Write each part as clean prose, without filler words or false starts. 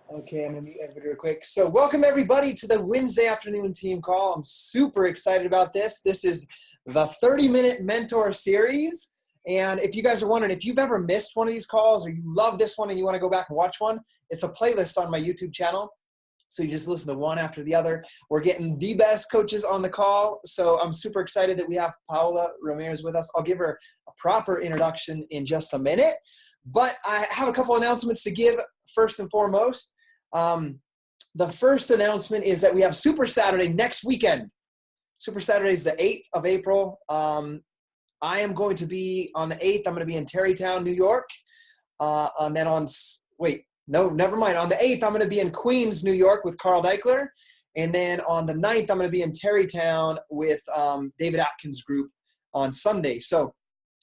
Okay, I'm gonna mute everybody real quick. So welcome everybody to the Wednesday afternoon team call. I'm super excited about this. This is the 30-minute mentor series. And if you guys are wondering, if you've ever missed one of these calls or you love this one and you want to go back and watch one, it's a playlist on my YouTube channel. So you just listen to one after the other. We're getting the best coaches on the call. So I'm super excited that we have Paola Ramirez with us. I'll give her a proper introduction in just a minute. But I have a couple announcements to give first and foremost. The first announcement is that we have Super Saturday next weekend. Super Saturday is the 8th of April. I am going to be on the 8th. I'm going to be in Tarrytown, New York. And then on, never mind. On the 8th, I'm going to be in Queens, New York with Carl Deichler. And then on the 9th, I'm going to be in Tarrytown with David Atkins' group on Sunday. So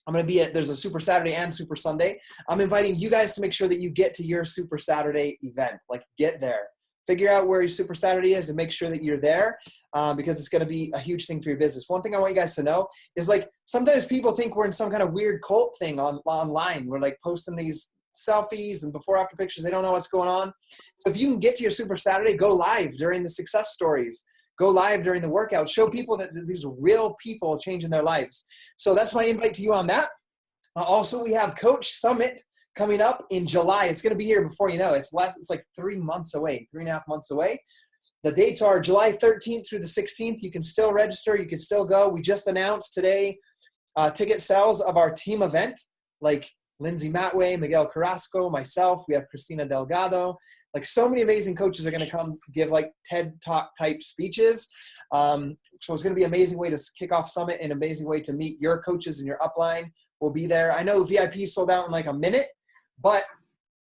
I'm going to be there's a Super Saturday and Super Sunday. I'm inviting you guys to make sure that you get to your Super Saturday event. Like, get there. Figure out where your Super Saturday is and make sure that you're there because it's going to be a huge thing for your business. One thing I want you guys to know is, like, sometimes people think we're in some kind of weird cult thing online. We're, like, posting these selfies and before-after pictures. They don't know what's going on. So if you can get to your Super Saturday, go live during the success stories. Go live during the workout. Show people that these real people changing their lives. So that's my invite to you on that. Also, we have Coach Summit coming up in July. It's going to be here before you know. It's like 3 months away, 3.5 months away. The dates are July 13th through the 16th. You can still register. You can still go. We just announced today ticket sales of our team event, like Lindsay Matway, Miguel Carrasco, myself. We have Christina Delgado. Like, so many amazing coaches are going to come give like TED Talk type speeches. So it's going to be an amazing way to kick off Summit, and an amazing way to meet your coaches and your upline. Will be there. I know VIP sold out in like a minute, but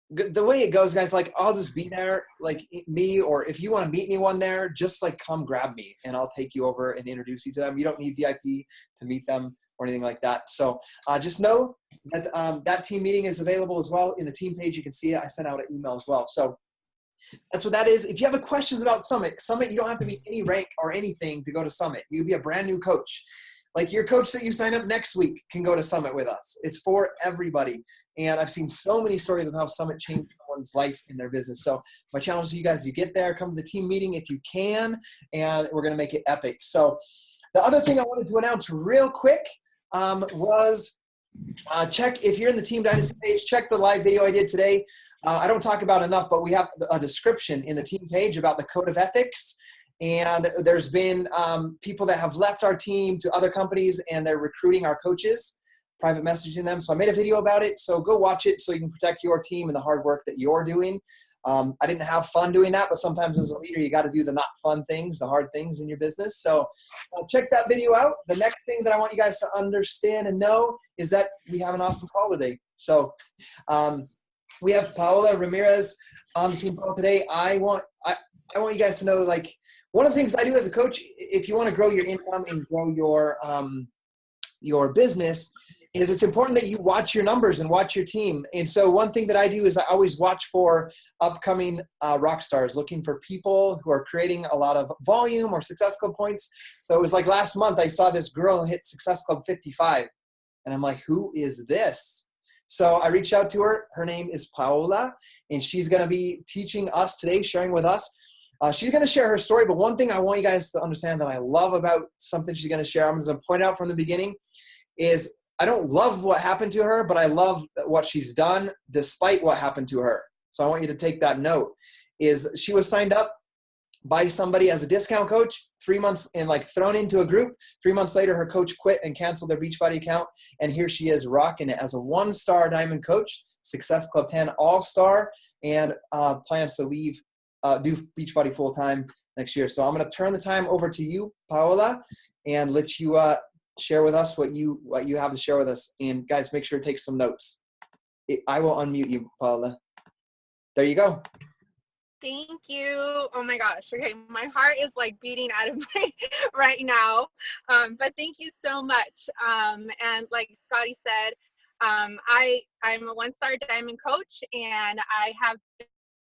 the way it goes, guys, like, I'll just be there, like me, or if you want to meet anyone there, just like come grab me and I'll take you over and introduce you to them. You don't need VIP to meet them or anything like that. So just know that that team meeting is available as well. In the team page, you can see it. I sent out an email as well. So that's what that is. If you have questions about Summit, you don't have to be any rank or anything to go to Summit. You can be a brand new coach. Like, your coach that you sign up next week can go to Summit with us. It's for everybody. And I've seen so many stories of how Summit changed someone's life in their business. So my challenge to you guys, you get there, come to the team meeting if you can, and we're going to make it epic. So the other thing I wanted to announce real quick was check, if you're in the Team Dynasty page, check the live video I did today. I don't talk about enough, but we have a description in the team page about the code of ethics. And there's been people that have left our team to other companies, and they're recruiting our coaches, private messaging them. So I made a video about it. So go watch it so you can protect your team and the hard work that you're doing. I didn't have fun doing that, but sometimes as a leader, you got to do the not fun things, the hard things in your business. So check that video out. The next thing that I want you guys to understand and know is that we have an awesome call today. So we have Paola Ramirez on the team call today. I want you guys to know, like, one of the things I do as a coach, if you want to grow your income and grow your business, is it's important that you watch your numbers and watch your team. And so one thing that I do is I always watch for upcoming rock stars, looking for people who are creating a lot of volume or Success Club points. So it was like last month, I saw this girl hit Success Club 55. And I'm like, who is this? So I reached out to her. Her name is Paola, and she's going to be teaching us today, sharing with us. She's going to share her story, but one thing I want you guys to understand that I love about something she's going to share, I'm going to point out from the beginning, is I don't love what happened to her, but I love what she's done despite what happened to her. So I want you to take that note. Is she was signed up by somebody as a discount coach, 3 months, and like thrown into a group. 3 months later, her coach quit and canceled their Beachbody account. And here she is rocking it as a 1-star diamond coach, Success Club 10 all-star, and plans to leave, do Beachbody full-time next year. So I'm going to turn the time over to you, Paola, and let you share with us what you have to share with us. And guys, make sure to take some notes. I will unmute you, Paola. There you go. Thank you. Oh my gosh. Okay. My heart is like beating out of my right now. But thank you so much. And like Scotty said, I'm a 1-star diamond coach, and I have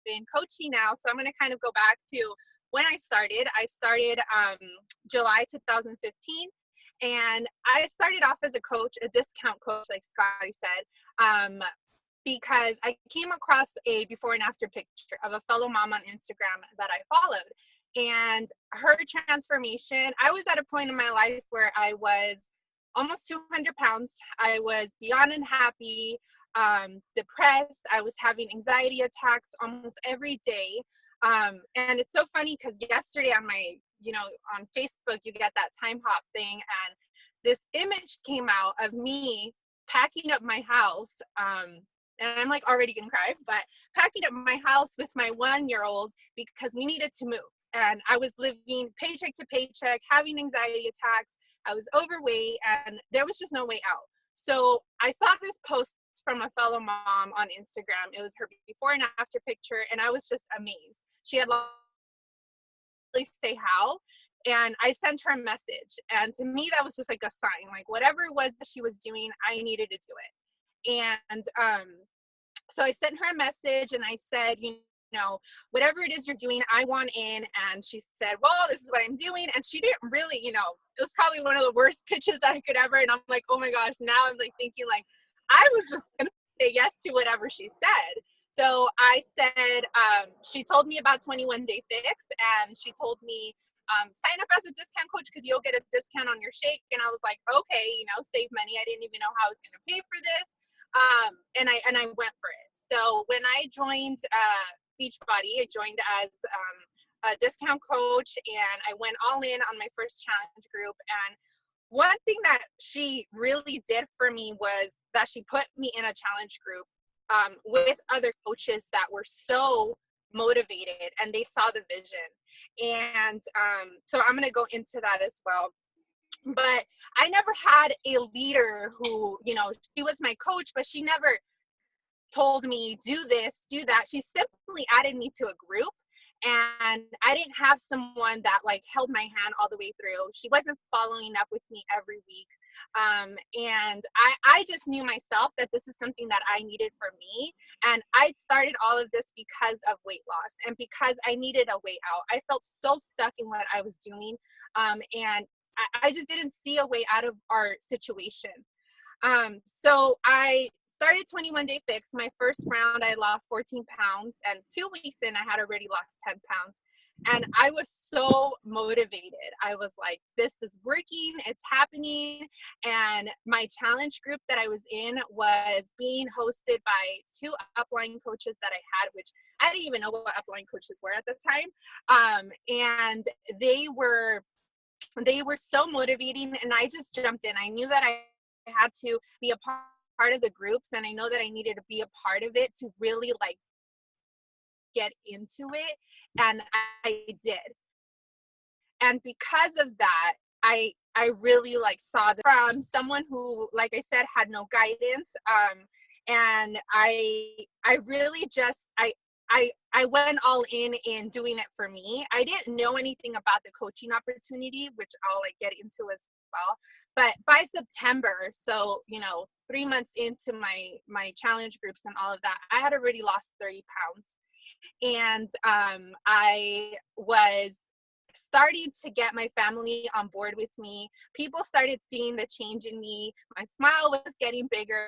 been coaching now. So I'm going to kind of go back to when I started. I started July 2015. And I started off as a coach, a discount coach, like Scotty said. because I came across a before and after picture of a fellow mom on Instagram that I followed. And her transformation, I was at a point in my life where I was almost 200 pounds. I was beyond unhappy, depressed. I was having anxiety attacks almost every day. And it's so funny because yesterday on my, on Facebook, you get that time hop thing. And this image came out of me packing up my house. And I'm like already gonna cry, but packing up my house with my 1-year-old because we needed to move. And I was living paycheck to paycheck, having anxiety attacks. I was overweight and there was just no way out. So I saw this post from a fellow mom on Instagram. It was her before and after picture. And I was just amazed. She had like say how, and I sent her a message. And to me, that was just like a sign, like whatever it was that she was doing, I needed to do it. And so I sent her a message and I said, whatever it is you're doing, I want in. And she said, well, this is what I'm doing. And she didn't really, it was probably one of the worst pitches that I could ever. And I'm like, oh my gosh, now I'm like thinking like, I was just going to say yes to whatever she said. So I said, she told me about 21 Day Fix, and she told me, sign up as a discount coach because you'll get a discount on your shake. And I was like, okay, save money. I didn't even know how I was going to pay for this. And I went for it. So when I joined Beachbody, I joined as a discount coach, and I went all in on my first challenge group. And one thing that she really did for me was that she put me in a challenge group with other coaches that were so motivated and they saw the vision. And so I'm going to go into that as well. But I never had a leader who, she was my coach, but she never told me, do this, do that. She simply added me to a group. And I didn't have someone that like held my hand all the way through. She wasn't following up with me every week. And I just knew myself that this is something that I needed for me. And I started all of this because of weight loss and because I needed a way out. I felt so stuck in what I was doing. And I just didn't see a way out of our situation. So I started 21 Day Fix. My first round, I lost 14 pounds, and 2 weeks in, I had already lost 10 pounds. And I was so motivated. I was like, this is working, it's happening. And my challenge group that I was in was being hosted by 2 upline coaches that I had, which I didn't even know what upline coaches were at the time. And they were so motivating, and I just jumped in. I knew that I had to be a part of the groups, and I know that I needed to be a part of it to really like get into it, and I did. And because of that, I really like saw that from someone who, like I said, had no guidance. And I really just I went all in doing it for me. I didn't know anything about the coaching opportunity, which I'll like get into as well. But by September, so 3 months into my challenge groups and all of that, I had already lost 30 pounds. And I was starting to get my family on board with me. People started seeing the change in me. My smile was getting bigger.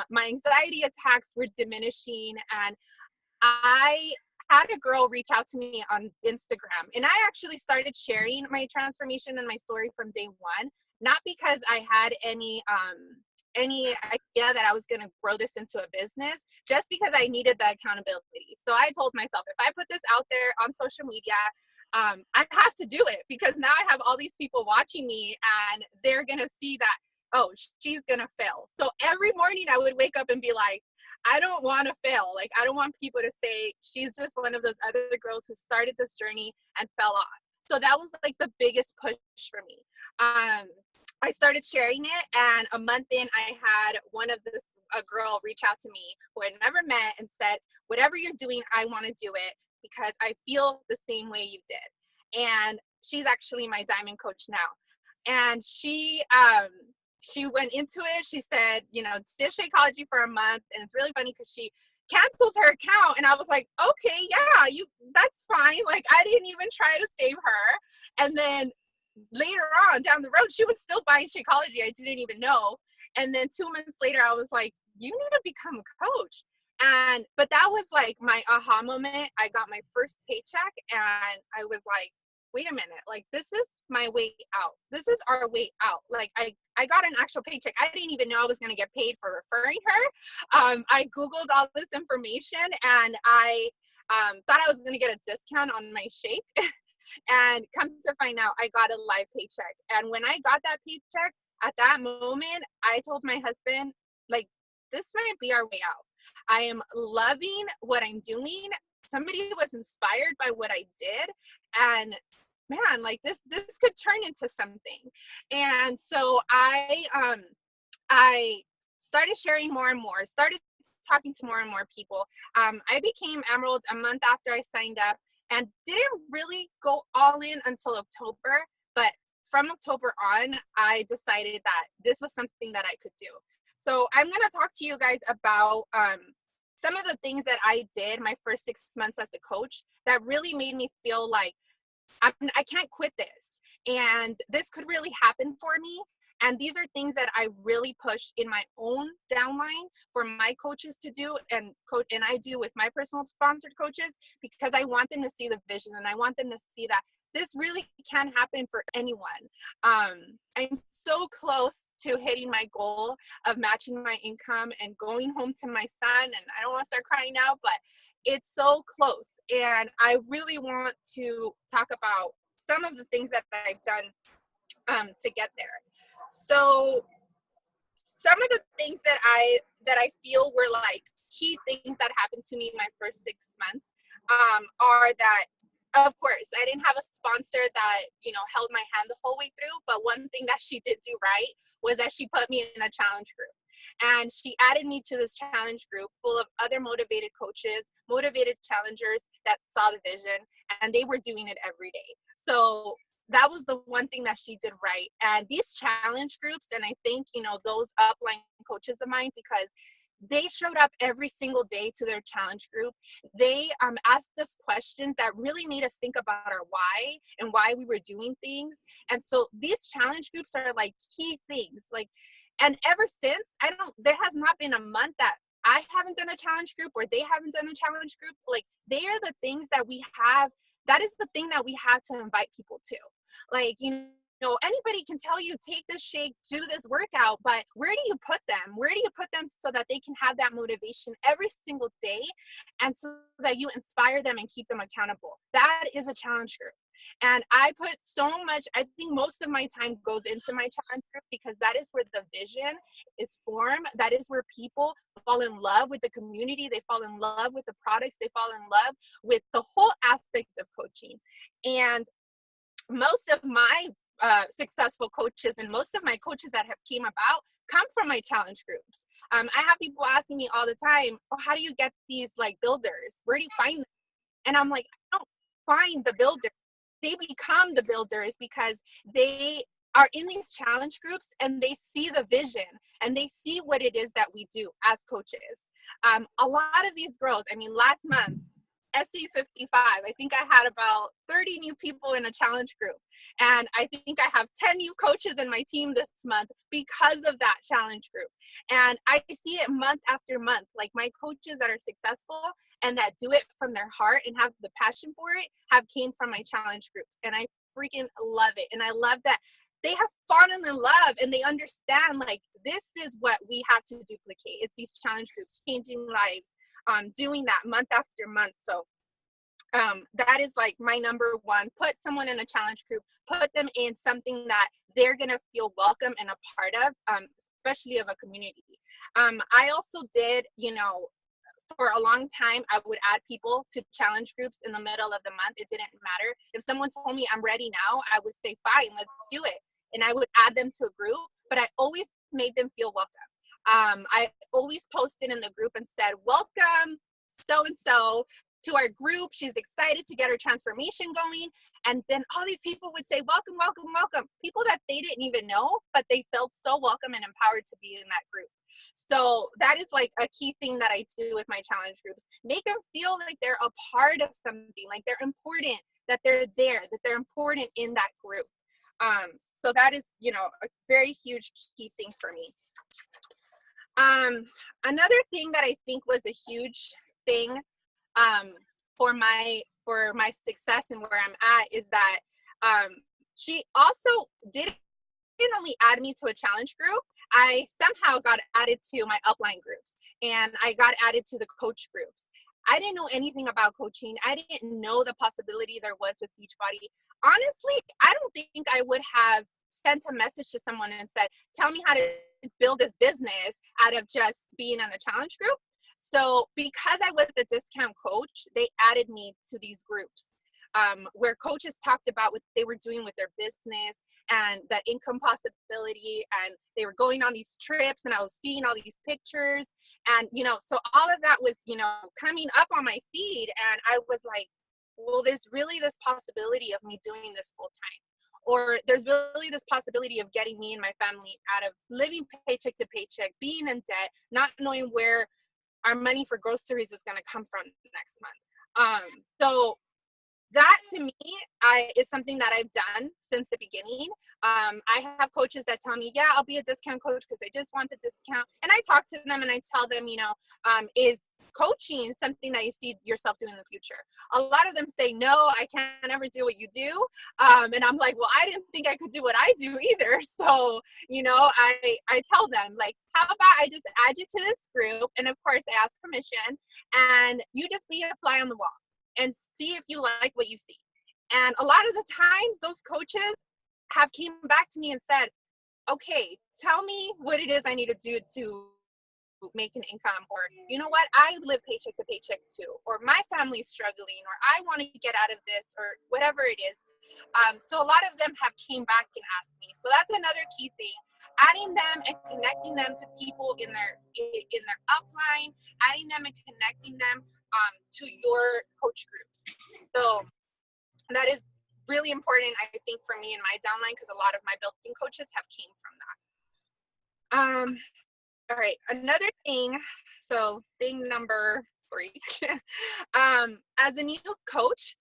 My anxiety attacks were diminishing. And I had a girl reach out to me on Instagram, and I actually started sharing my transformation and my story from day one, not because I had any idea that I was going to grow this into a business, just because I needed the accountability. So I told myself, if I put this out there on social media, I have to do it, because now I have all these people watching me and they're going to see that, oh, she's going to fail. So every morning I would wake up and be like, I don't want to fail. Like, I don't want people to say she's just one of those other girls who started this journey and fell off. So that was like the biggest push for me. I started sharing it, and a month in, I had a girl reach out to me who I'd never met and said, whatever you're doing, I want to do it because I feel the same way you did. And she's actually my diamond coach now. And she went into it. She said, did Shakeology for a month. And it's really funny because she canceled her account. And I was like, okay, yeah, that's fine. Like, I didn't even try to save her. And then later on down the road, she was still buying Shakeology. I didn't even know. And then 2 months later, I was like, you need to become a coach. But that was like my aha moment. I got my first paycheck and I was like, wait a minute, like this is my way out. This is our way out. Like I got an actual paycheck. I didn't even know I was going to get paid for referring her. I Googled all this information and I thought I was going to get a discount on my shake. And come to find out, I got a live paycheck. And when I got that paycheck, at that moment, I told my husband, like, this might be our way out. I am loving what I'm doing. Somebody was inspired by what I did. And man, like this could turn into something. And so I started sharing more and more, started talking to more and more people. I became Emerald a month after I signed up and didn't really go all in until October. But from October on, I decided that this was something that I could do. So I'm going to talk to you guys about some of the things that I did my first 6 months as a coach that really made me feel like I can't quit this. And this could really happen for me. And these are things that I really push in my own downline for my coaches to do and I do with my personal sponsored coaches, because I want them to see the vision and I want them to see that this really can happen for anyone. I'm so close to hitting my goal of matching my income and going home to my son. And I don't want to start crying now, but it's so close. And I really want to talk about some of the things that I've done to get there. So some of the things that I feel were like key things that happened to me in my first 6 months are that, of course, I didn't have a sponsor that, you know, held my hand the whole way through. But one thing that she did do right was that she put me in a challenge group. And she added me to this challenge group full of other motivated coaches, motivated challengers that saw the vision, and they were doing it every day. So that was the one thing that she did right. And these challenge groups, and I think, you know, those upline coaches of mine, because they showed up every single day to their challenge group. They asked us questions that really made us think about our why and why we were doing things. And so these challenge groups are like key things. Like, and ever since, there has not been a month that I haven't done a challenge group or they haven't done a challenge group. Like, they are the things that we have. That is the thing that we have to invite people to. Like, you know, anybody can tell you, take this shake, do this workout, but where do you put them? Where do you put them so that they can have that motivation every single day and so that you inspire them and keep them accountable? That is a challenge group. And I put so much, I think most of my time goes into my challenge group, because that is where the vision is formed. That is where people fall in love with the community. They fall in love with the products. They fall in love with the whole aspect of coaching. And most of my successful coaches and most of my coaches that have came about come from my challenge groups. I have people asking me all the time, oh, how do you get these like builders? Where do you find them? And I'm like, I don't find the builders. They become the builders because they are in these challenge groups and they see the vision and they see what it is that we do as coaches. A lot of these girls, I mean, last month, SC55, I think I had about 30 new people in a challenge group. And I think I have 10 new coaches in my team this month because of that challenge group. And I see it month after month, like my coaches that are successful and that do it from their heart and have the passion for it have came from my challenge groups. And I freaking love it. And I love that they have fallen in love and they understand like this is what we have to duplicate. It's these challenge groups, changing lives, doing that month after month. So that is like my number one. Put someone in a challenge group, put them in something that they're going to feel welcome and a part of, especially of a community. I also did, you know, for a long time, I would add people to challenge groups in the middle of the month. It didn't matter. If someone told me I'm ready now, I would say, fine, let's do it. And I would add them to a group, but I always made them feel welcome. I always posted in the group and said, welcome so-and-so to our group. She's excited to get her transformation going. And then all these people would say, welcome, welcome, welcome. People that they didn't even know, but they felt so welcome and empowered to be in that group. So that is like a key thing that I do with my challenge groups. Make them feel like they're a part of something, like they're important, that they're there, that they're important in that group. So that is, you know, a very huge key thing for me. Another thing that I think was a huge thing um, for my success and where I'm at is that she also didn't only add me to a challenge group. I somehow got added to my upline groups, and I got added to the coach groups. I didn't know anything about coaching. I didn't know the possibility there was with Beachbody. Honestly, I don't think I would have sent a message to someone and said, tell me how to build this business out of just being on a challenge group. So because I was the discount coach, they added me to these groups where coaches talked about what they were doing with their business and the income possibility. And they were going on these trips, and I was seeing all these pictures. And, so all of that was, coming up on my feed. And I was like, well, there's really this possibility of me doing this full time. Or there's really this possibility of getting me and my family out of living paycheck to paycheck, being in debt, not knowing where our money for groceries is going to come from next month. So that to me is something that I've done since the beginning. I have coaches that tell me, yeah, I'll be a discount coach because I just want the discount. And I talk to them and I tell them, is coaching something that you see yourself doing in the future? A lot of them say, no, I can't ever do what you do. And I'm like, well, I didn't think I could do what I do either. So, I tell them, like, how about I just add you to this group? And of course, I ask permission, and you just be a fly on the wall and see if you like what you see. And a lot of the times those coaches have came back to me and said, okay, tell me what it is I need to do to make an income, or you know what, I live paycheck to paycheck too, or my family's struggling, or I want to get out of this, or whatever it is. So a lot of them have came back and asked me. So that's another key thing, adding them and connecting them to people in their upline, adding them and connecting them to your coach groups. So that is really important, I think, for me in my downline, because a lot of my built-in coaches have came from that. All right, another thing, so thing number 3, as a new coach,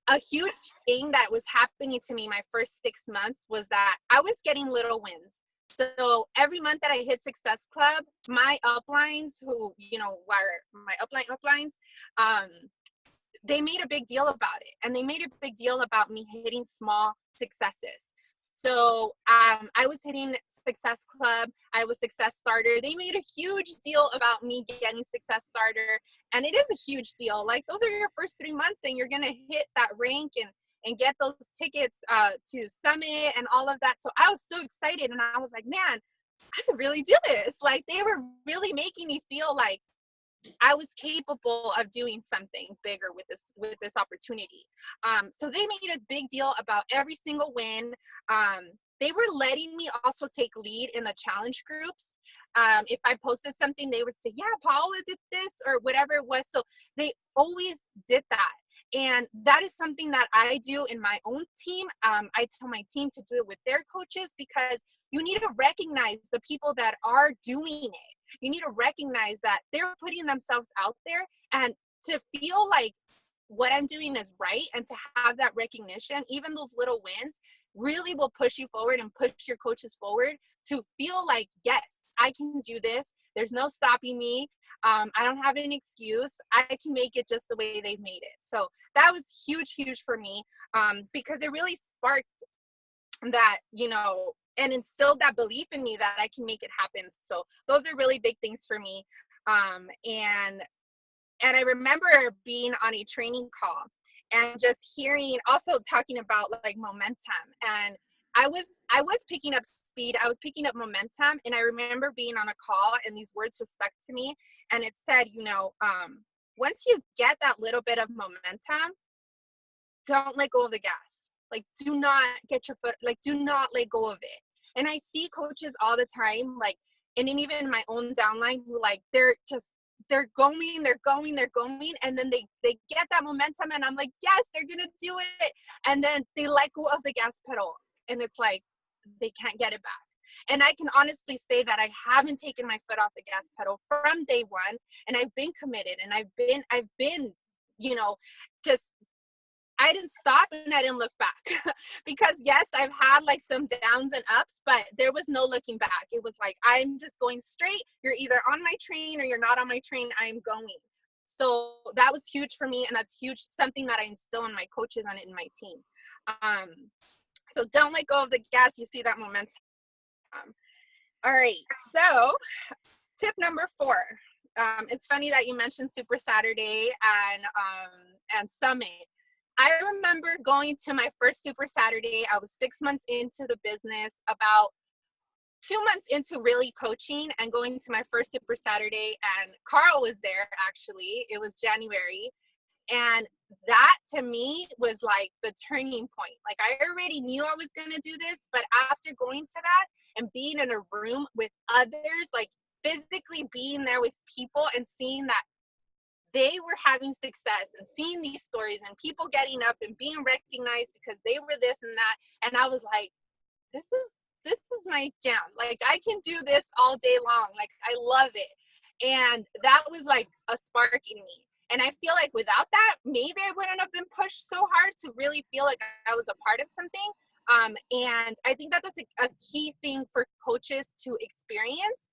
a huge thing that was happening to me my first 6 months was that I was getting little wins. So every month that I hit Success Club, my uplines, who, were my uplines, they made a big deal about it. And they made a big deal about me hitting small successes. So I was hitting Success Club. I was Success Starter. They made a huge deal about me getting Success Starter. And it is a huge deal. Like, those are your first 3 months, and you're going to hit that rank and get those tickets to Summit and all of that. So I was so excited. And I was like, man, I could really do this. Like, they were really making me feel like I was capable of doing something bigger with this opportunity. So they made a big deal about every single win. They were letting me also take lead in the challenge groups. If I posted something, they would say, yeah, Paola did this, or whatever it was. So they always did that. And that is something that I do in my own team. I tell my team to do it with their coaches, because you need to recognize the people that are doing it. You need to recognize that they're putting themselves out there, and to feel like what I'm doing is right, and to have that recognition, even those little wins, really will push you forward and push your coaches forward to feel like, yes, I can do this. There's no stopping me. I don't have an excuse. I can make it just the way they've made it. So that was huge for me, because it really sparked that, and instilled that belief in me that I can make it happen. So those are really big things for me. And I remember being on a training call and just hearing, also talking about like momentum. And I was picking up speed. I was picking up momentum. And I remember being on a call, and these words just stuck to me. And it said, once you get that little bit of momentum, don't let go of the gas. Like, do not get your foot, like, do not let go of it. And I see coaches all the time, like, and then even my own downline, who like, they're going, and then they get that momentum, and I'm like, yes, they're gonna do it. And then they let go of the gas pedal, and it's like, they can't get it back. And I can honestly say that I haven't taken my foot off the gas pedal from day one, and I've been committed, and I've been, just I didn't stop and I didn't look back because yes, I've had like some downs and ups, but there was no looking back. It was like, I'm just going straight. You're either on my train or you're not on my train. I'm going. So that was huge for me. And that's huge, something that I instill in my coaches and in my team. Um, so don't let go of the gas. You see that momentum. All right. So tip number 4. It's funny that you mentioned Super Saturday and Summit. I remember going to my first Super Saturday. I was 6 months into the business, about 2 months into really coaching and going to my first Super Saturday. And Carl was there, actually. It was January. And that to me was like the turning point. Like I already knew I was going to do this, but after going to that and being in a room with others, like physically being there with people and seeing that they were having success and seeing these stories and people getting up and being recognized because they were this and that. And I was like, this is my jam. Like I can do this all day long. Like I love it. And that was like a spark in me. And I feel like without that, maybe I wouldn't have been pushed so hard to really feel like I was a part of something. And I think that that's a key thing for coaches to experience,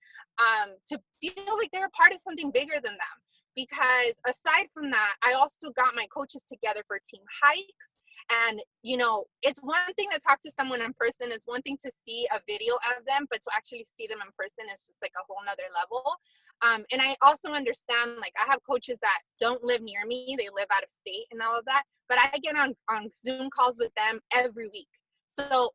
to feel like they're a part of something bigger than them. Because aside from that, I also got my coaches together for team hikes. And, you know, it's one thing to talk to someone in person. It's one thing to see a video of them, but to actually see them in person is just like a whole nother level. And I also understand, like, I have coaches that don't live near me. They live out of state and all of that. But I get on Zoom calls with them every week. So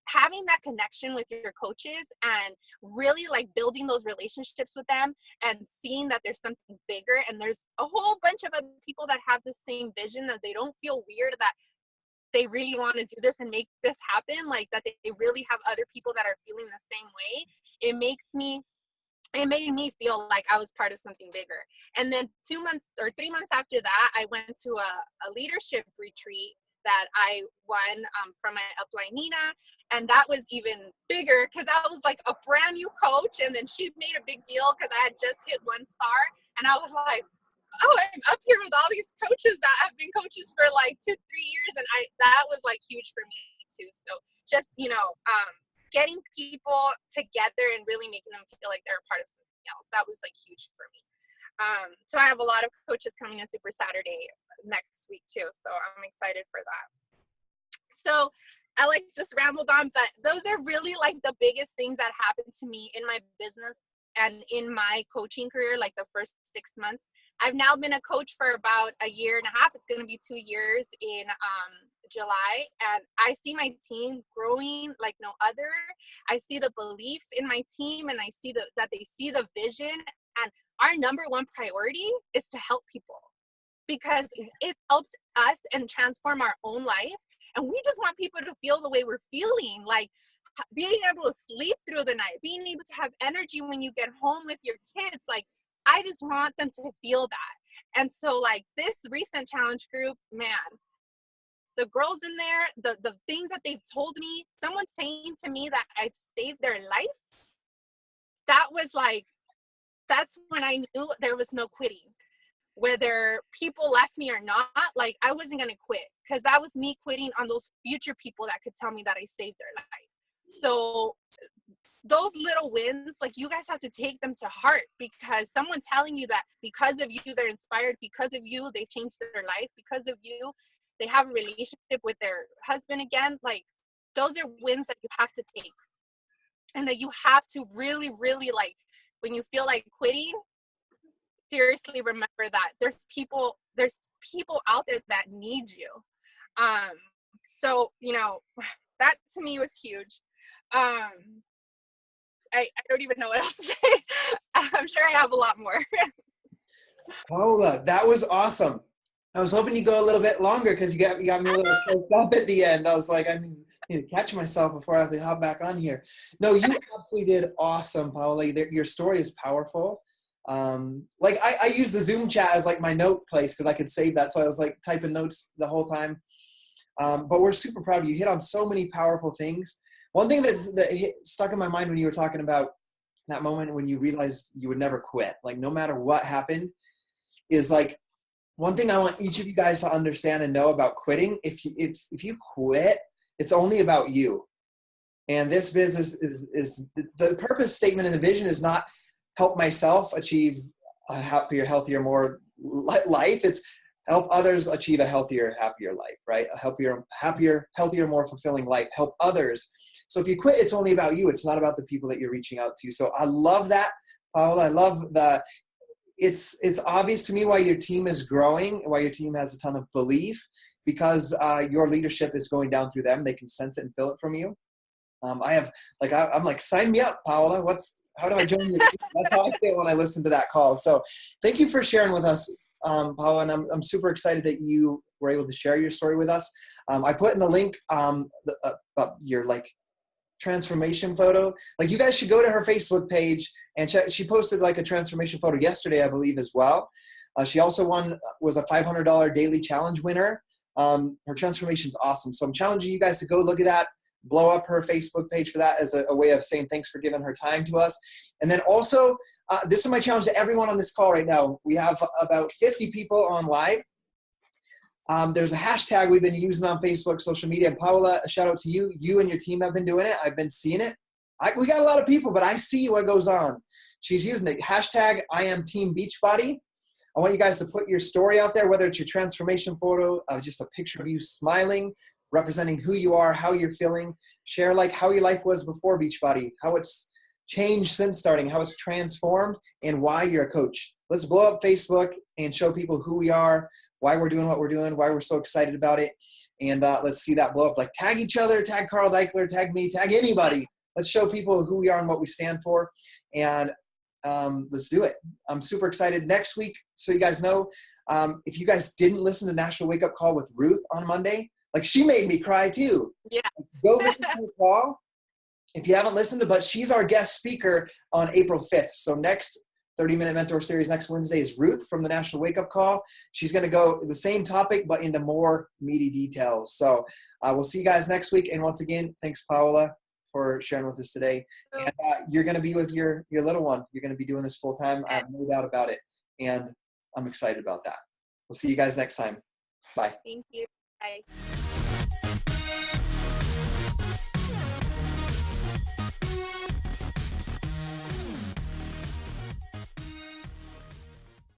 having that connection with your coaches and really like building those relationships with them and seeing that there's something bigger and there's a whole bunch of other people that have the same vision, that they don't feel weird, that they really want to do this and make this happen, like that they really have other people that are feeling the same way. It made me feel like I was part of something bigger. And then 2 months or 3 months after that, I went to a leadership retreat that I won from my upline Nina. And that was even bigger because I was like a brand new coach. And then she made a big deal because I had just hit 1 star. And I was like, oh, I'm up here with all these coaches that have been coaches for like 2-3 years. And that was like huge for me too. So just, you know, getting people together and really making them feel like they're a part of something else. That was like huge for me. So I have a lot of coaches coming to Super Saturday next week too. So I'm excited for that. So I like just rambled on, but those are really like the biggest things that happened to me in my business and in my coaching career, like the first 6 months. I've now been a coach for about 1.5 years. It's going to be 2 years in July. And I see my team growing like no other. I see the belief in my team, and I see that they see the vision. And our number one priority is to help people, because it helped us and transform our own life. And we just want people to feel the way we're feeling, like being able to sleep through the night, being able to have energy when you get home with your kids. Like, I just want them to feel that. And so like this recent challenge group, man, the girls in there, the things that they've told me, someone saying to me that I've saved their life, that was like, that's when I knew there was no quitting. Whether people left me or not, like I wasn't going to quit, because that was me quitting on those future people that could tell me that I saved their life. So those little wins, like you guys have to take them to heart, because someone telling you that because of you, they're inspired, because of you, they changed their life, because of you, they have a relationship with their husband again. Like those are wins that you have to take, and that you have to really, really, like, when you feel like quitting, seriously remember that there's people out there that need you. So, you know, that to me was huge. I don't even know what else to say. I'm sure I have a lot more. Paola, that was awesome. I was hoping you'd go a little bit longer because you got me a little choked up at the end. I was like, I need to catch myself before I have to hop back on here. No, you absolutely did awesome, Paola. Your story is powerful. Like I use the Zoom chat as like my note place because I could save that. So I was like typing notes the whole time. But we're super proud of you. You hit on so many powerful things. One thing that stuck in my mind when you were talking about that moment when you realized you would never quit, like no matter what happened, is like one thing I want each of you guys to understand and know about quitting, if you quit, it's only about you. And this business is the purpose statement and the vision is not help myself achieve a happier, healthier, more life. It's help others achieve a healthier, happier life, right? A happier, healthier, more fulfilling life. Help others. So if you quit, it's only about you. It's not about the people that you're reaching out to. So I love that, Paola. I love the, it's obvious to me why your team is growing, why your team has a ton of belief, because your leadership is going down through them. They can sense it and feel it from you. I'm like, sign me up, Paola. How do I join your team? That's how I feel when I listen to that call. So thank you for sharing with us, Paola, and I'm super excited that you were able to share your story with us. I put in the link your like transformation photo. Like, you guys should go to her Facebook page and check. She posted like a transformation photo yesterday, I believe, as well. She also was a $500 daily challenge winner. Her transformation's awesome. So I'm challenging you guys to go look at that. Blow up her Facebook page for that as a way of saying thanks for giving her time to us. And then also, this is my challenge to everyone on this call right now. We have about 50 people on live. There's a hashtag we've been using on Facebook, social media. And Paola, a shout out to you. You and your team have been doing it. I've been seeing it. We got a lot of people, but I see what goes on. She's using the hashtag I am Team Beachbody. I want you guys to put your story out there, whether it's your transformation photo, just a picture of you smiling, representing who you are, how you're feeling. Share like how your life was before Beachbody, how it's changed since starting, how it's transformed, and why you're a coach. Let's blow up Facebook and show people who we are, why we're doing what we're doing, why we're so excited about it. And let's see that blow up. Like, tag each other, tag Carl Deichler, tag me, tag anybody. Let's show people who we are and what we stand for. And let's do it. I'm super excited. Next week, so you guys know, if you guys didn't listen to National Wake Up Call with Ruth on Monday, like, she made me cry too. Yeah. Go listen to the call if you haven't listened to, but she's our guest speaker on April 5th. So next 30-minute mentor series next Wednesday is Ruth from the National Wake Up Call. She's going to go the same topic, but into more meaty details. So we'll see you guys next week. And once again, thanks, Paola, for sharing with us today. And you're going to be with your little one. You're going to be doing this full time. I have no doubt about it. And I'm excited about that. We'll see you guys next time. Bye. Thank you. Bye.